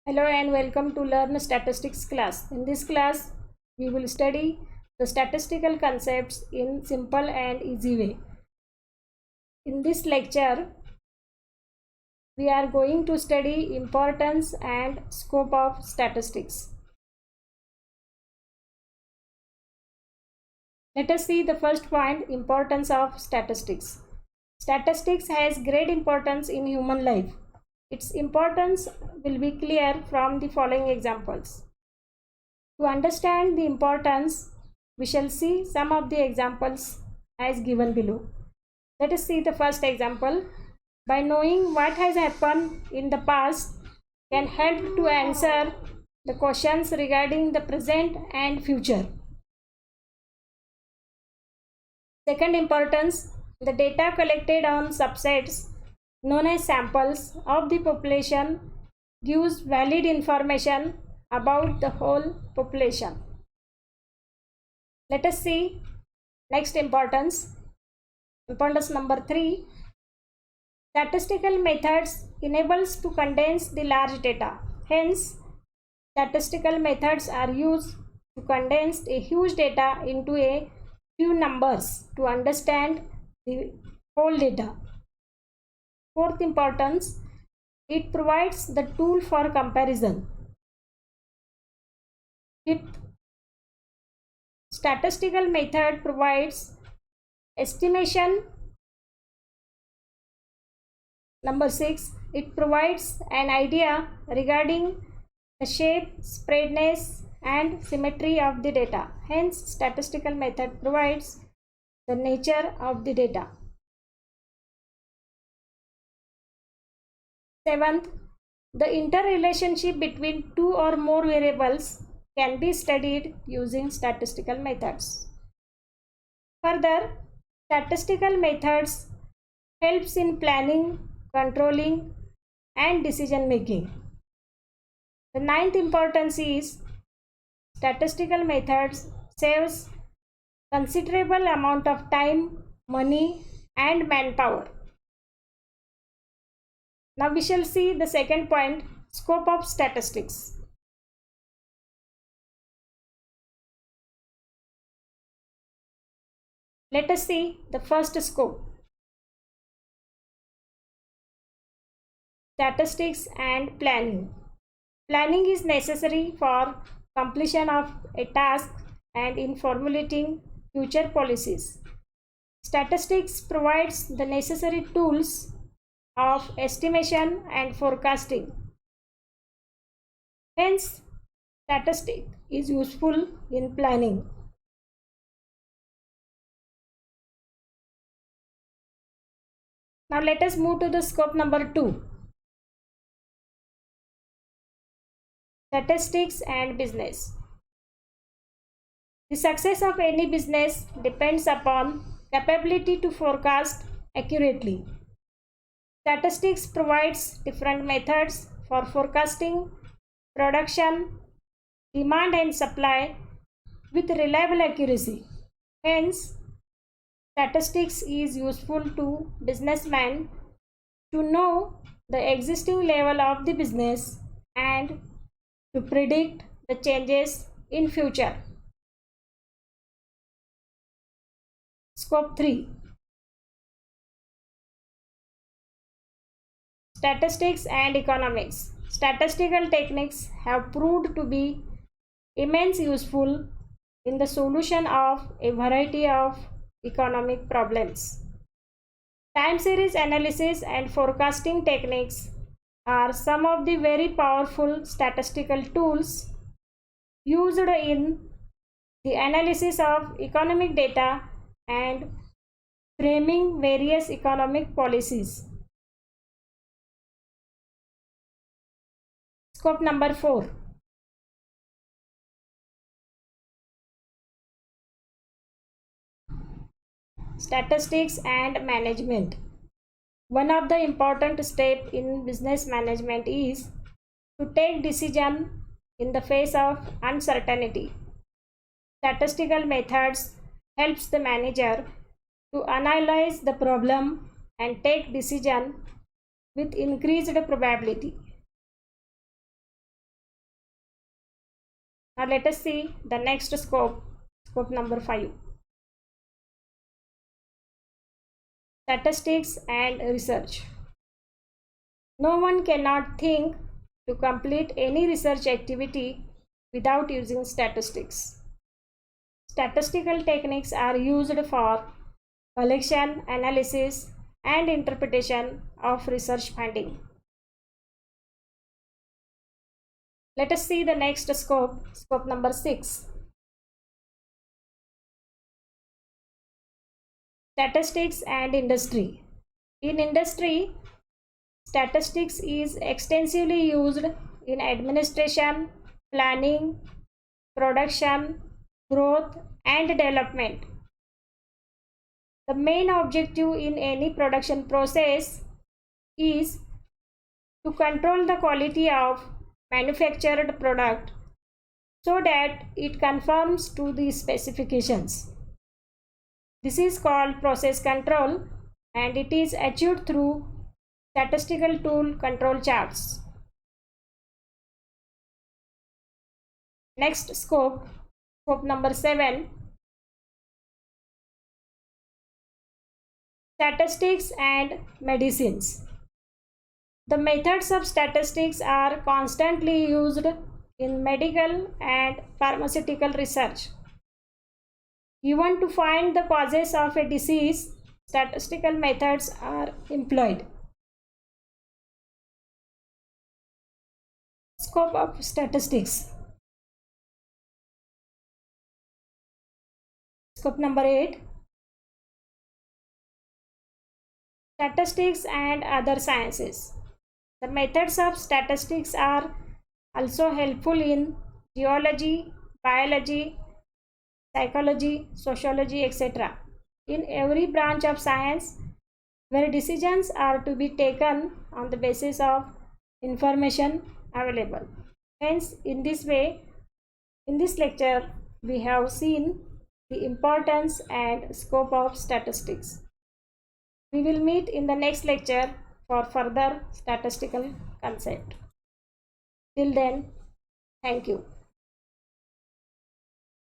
Hello and welcome to Learn Statistics class. In this class, we will study the statistical concepts in simple and easy way. In this lecture, we are going to study importance and scope of statistics. Let us see the first point, importance of statistics. Statistics has great importance in human life. Its importance will be clear from the following examples. To understand the importance, we shall see some of the examples as given below. Let us see the first example. By knowing what has happened in the past can help to answer the questions regarding the present and future. Second importance, the data collected on subsets known as samples of the population gives valid information about the whole population. Let us see next importance. Importance number 3. Statistical methods enables to condense the large data. Hence, statistical methods are used to condense a huge data into a few numbers to understand the whole data. Fourth importance, it provides the tool for comparison. Fifth, statistical method provides estimation. Number 6, it provides an idea regarding the shape, spreadness and symmetry of the data. Hence, statistical method provides the nature of the data. Seventh, the interrelationship between two or more variables can be studied using statistical methods. Further, statistical methods helps in planning, controlling and decision making. The ninth importance is statistical methods saves considerable amount of time, money and manpower. Now we shall see the second point, scope of statistics. Let us see the first scope. Statistics and planning. Planning is necessary for completion of a task and in formulating future policies. Statistics provides the necessary tools of estimation and forecasting. Hence, statistics is useful in planning. Now let us move to the scope number 2. Statistics and business. The success of any business depends upon capability to forecast accurately. Statistics provides different methods for forecasting production, demand and supply with reliable accuracy. Hence, statistics is useful to businessmen to know the existing level of the business and to predict the changes in future. Scope 3. Statistics and economics. Statistical techniques have proved to be immensely useful in the solution of a variety of economic problems. Time series analysis and forecasting techniques are some of the very powerful statistical tools used in the analysis of economic data and framing various economic policies. Scope number 4. Statistics and management. One of the important steps in business management is to take decision in the face of uncertainty. Statistical methods helps the manager to analyze the problem and take decision with increased probability. Now let us see the next scope, scope number 5. Statistics and research. No one cannot think to complete any research activity without using statistics. Statistical techniques are used for collection, analysis, and interpretation of research finding. Let us see the next scope, scope number 6. Statistics and industry. In industry, statistics is extensively used in administration, planning, production, growth, and development. The main objective in any production process is to control the quality of manufactured product so that it conforms to the specifications. This is called process control, and it is achieved through statistical tool control charts. Next scope, scope number 7. Statistics and medicines. The methods of statistics are constantly used in medical and pharmaceutical research. Even to find the causes of a disease, statistical methods are employed. Scope of statistics. Scope number 8. Statistics and other sciences. The methods of statistics are also helpful in geology, biology, psychology, sociology, etc. In every branch of science where decisions are to be taken on the basis of information available. Hence, in this way, in this lecture, we have seen the importance and scope of statistics. We will meet in the next lecture for further statistical concept. Till then, thank you.